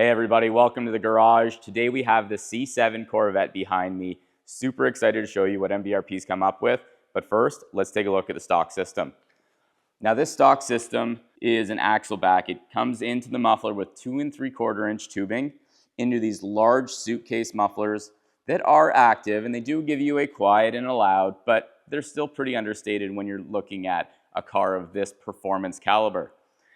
Hey everybody, welcome to the garage. Today we have the C7 Corvette behind me. Super excited to show you what MBRP's come up with. But first, let's take a look at the stock system. Now this stock system is an axle back. It comes into the muffler with 2 3/4 inch tubing into these large suitcase mufflers that are active, and they do give you a quiet and a loud, but they're still pretty understated when you're looking at a car of this performance caliber.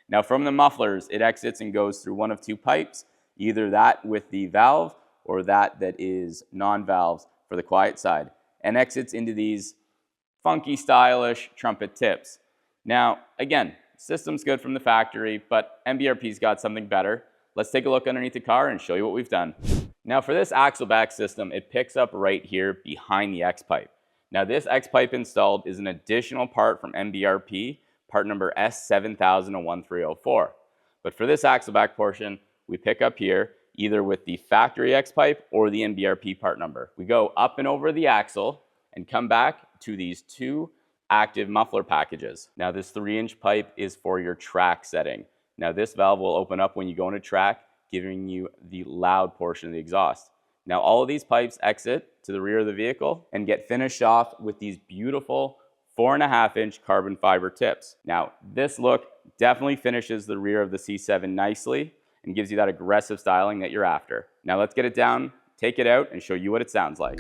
Now from the mufflers, it exits and goes through one of 2 pipes, either that with the valve or that is non-valves for the quiet side, and exits into these funky, stylish trumpet tips. Now, again, system's good from the factory, but MBRP's got something better. Let's take a look underneath the car and show you what we've done. Now for this axle back system, it picks up right here behind the X-pipe. Now this X-pipe installed is an additional part from MBRP, part number S70073CF. But for this axle back portion, we pick up here either with the factory X-pipe or the MBRP part number. We go up and over the axle and come back to these 2 active muffler packages. Now this 3-inch pipe is for your track setting. Now this valve will open up when you go into track, giving you the loud portion of the exhaust. Now all of these pipes exit to the rear of the vehicle and get finished off with these beautiful 4.5-inch carbon fiber tips. Now this look definitely finishes the rear of the C7 nicely and gives you that aggressive styling that you're after. Now let's get it down, take it out, and show you what it sounds like.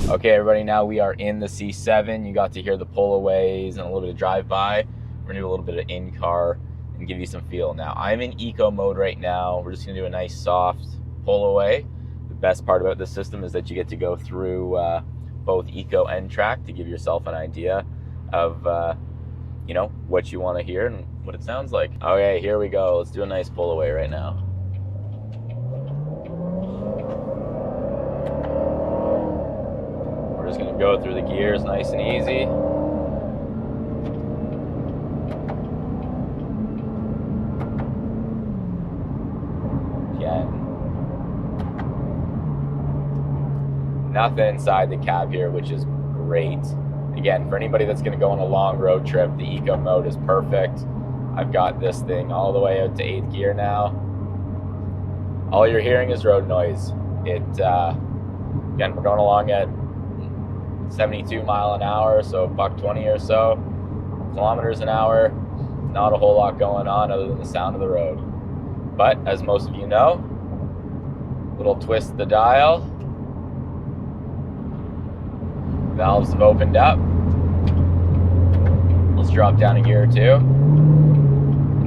Okay everybody, now we are in the C7. You got to hear the pull-aways and a little bit of drive-by. We're gonna do a little bit of in-car and give you some feel. Now I'm in eco mode right now. We're just gonna do a nice soft pull-away. The best part about this system is that you get to go through both eco and track to give yourself an idea of you know, what you want to hear and what it sounds like. Okay, here we go. Let's do a nice pull-away right now. We're just gonna go through the gears nice and easy. Again, Nothing inside the cab here, which is great. Again, for anybody that's going to go on a long road trip, the eco mode is perfect. I've got this thing all the way out to 8th gear now. All you're hearing is road noise. Again, we're going along at 72 mile an hour, so $120 or so kilometers an hour. Not a whole lot going on other than the sound of the road. But as most of you know, little twist of the dial. Valves have opened up. Let's drop down a gear or two.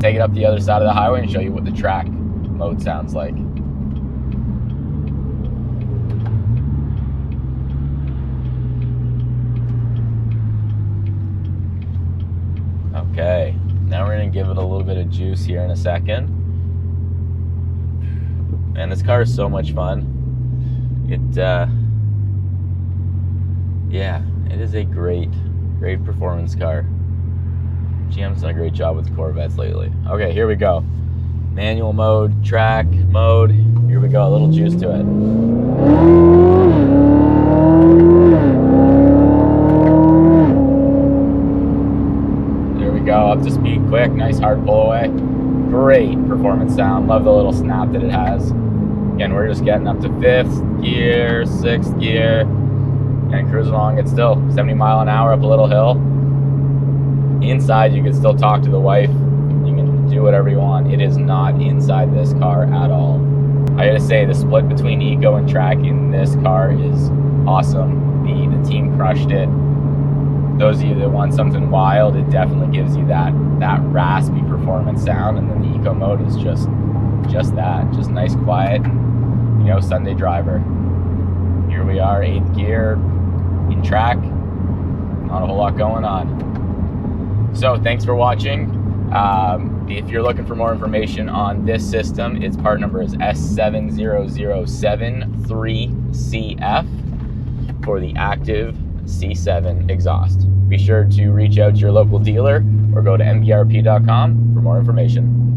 Take it up the other side of the highway and show you what the track mode sounds like. Okay, now we're gonna give it a little bit of juice here in a second. Man, this car is so much fun. Yeah, it is a great performance car. GM's done a great job with Corvettes lately. Okay, here we go. Manual mode, track mode. Here we go, a little juice to it. There we go, up to speed quick, nice hard pull away. Great performance sound, love the little snap that it has. Again, we're just getting up to 5th gear, 6th gear, and cruising along at still 70 mile an hour up a little hill. Inside, you can still talk to the wife. You can do whatever you want. It is not inside this car at all. I gotta say, the split between eco and track in this car is awesome. The team crushed it. Those of you that want something wild, it definitely gives you that raspy performance sound, and then the eco mode is just that, just nice, quiet, and, you know, Sunday driver. Here we are, 8th gear in track. Not a whole lot going on. So thanks for watching. If you're looking for more information on this system, its part number is S70073CF for the active C7 exhaust. Be sure to reach out to your local dealer or go to MBRP.com for more information.